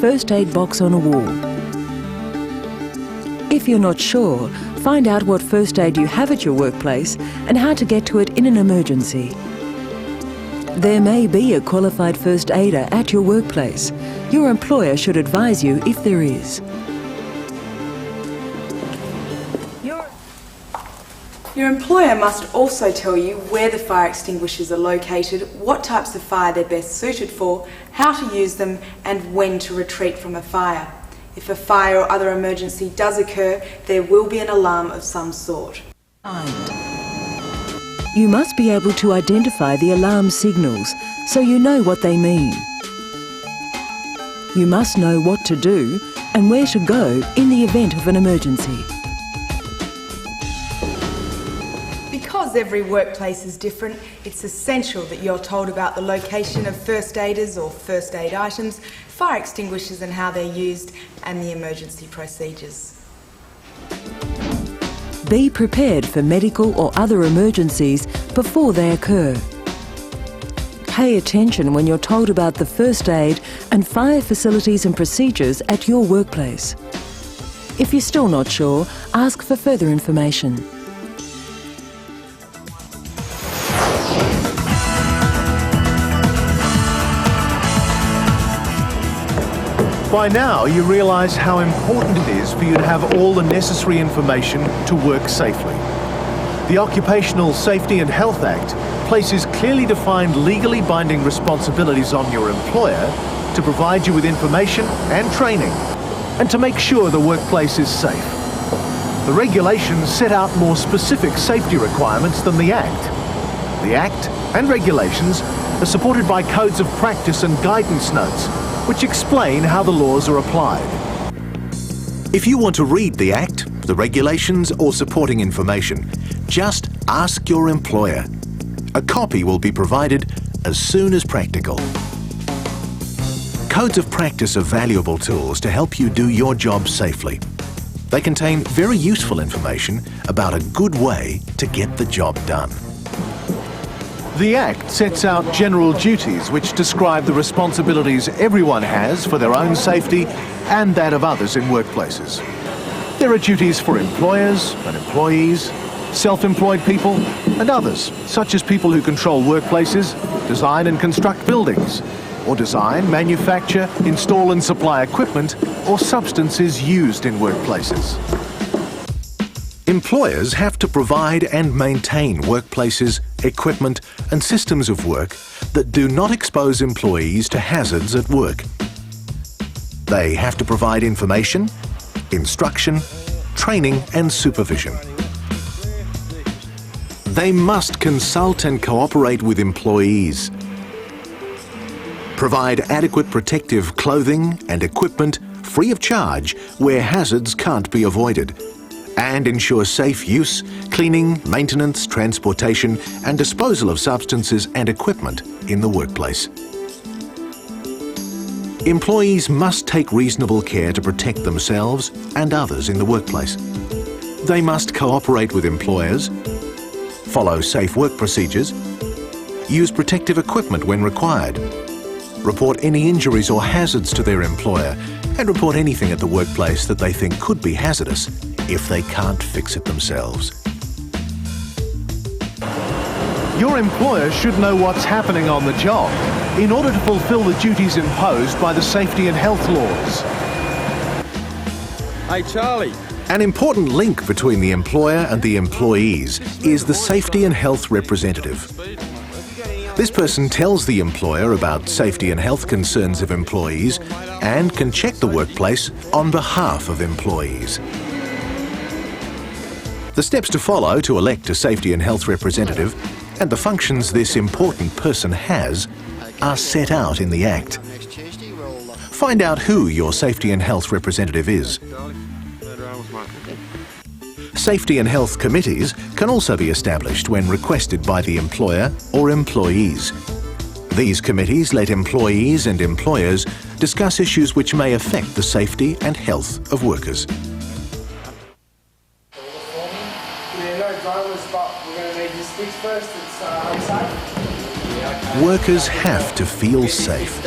first aid box on a wall. If you're not sure, find out what first aid you have at your workplace and how to get to it in an emergency. There may be a qualified first aider at your workplace. Your employer should advise you if there is. Your employer must also tell you where the fire extinguishers are located, what types of fire they're best suited for, how to use them, and when to retreat from a fire. If a fire or other emergency does occur, there will be an alarm of some sort. You must be able to identify the alarm signals so you know what they mean. You must know what to do and where to go in the event of an emergency. Because every workplace is different, it's essential that you're told about the location of first aiders or first aid items, fire extinguishers and how they're used, and the emergency procedures. Be prepared for medical or other emergencies before they occur. Pay attention when you're told about the first aid and fire facilities and procedures at your workplace. If you're still not sure, ask for further information. By now, you realise how important it is for you to have all the necessary information to work safely. The Occupational Safety and Health Act places clearly defined legally binding responsibilities on your employer to provide you with information and training, and to make sure the workplace is safe. The regulations set out more specific safety requirements than the Act. The Act and regulations are supported by codes of practice and guidance notes, which explain how the laws are applied. If you want to read the Act, the regulations or supporting information, just ask your employer. A copy will be provided as soon as practical. Codes of practice are valuable tools to help you do your job safely. They contain very useful information about a good way to get the job done. The Act sets out general duties which describe the responsibilities everyone has for their own safety and that of others in workplaces. There are duties for employers and employees, self-employed people and others, such as people who control workplaces, design and construct buildings, or design, manufacture, install and supply equipment or substances used in workplaces. Employers have to provide and maintain workplaces, equipment and systems of work that do not expose employees to hazards at work. They have to provide information, instruction, training and supervision. They must consult and cooperate with employees. Provide adequate protective clothing and equipment free of charge where hazards can't be avoided, and ensure safe use, cleaning, maintenance, transportation and disposal of substances and equipment in the workplace. Employees must take reasonable care to protect themselves and others in the workplace. They must cooperate with employers, follow safe work procedures, use protective equipment when required, report any injuries or hazards to their employer, and report anything at the workplace that they think could be hazardous if they can't fix it themselves. Your employer should know what's happening on the job in order to fulfil the duties imposed by the safety and health laws. Hey, Charlie. An important link between the employer and the employees is the safety and health representative. This person tells the employer about safety and health concerns of employees and can check the workplace on behalf of employees. The steps to follow to elect a safety and health representative and the functions this important person has are set out in the Act. Find out who your safety and health representative is. Safety and health committees can also be established when requested by the employer or employees. These committees let employees and employers discuss issues which may affect the safety and health of workers. Workers have to feel safe.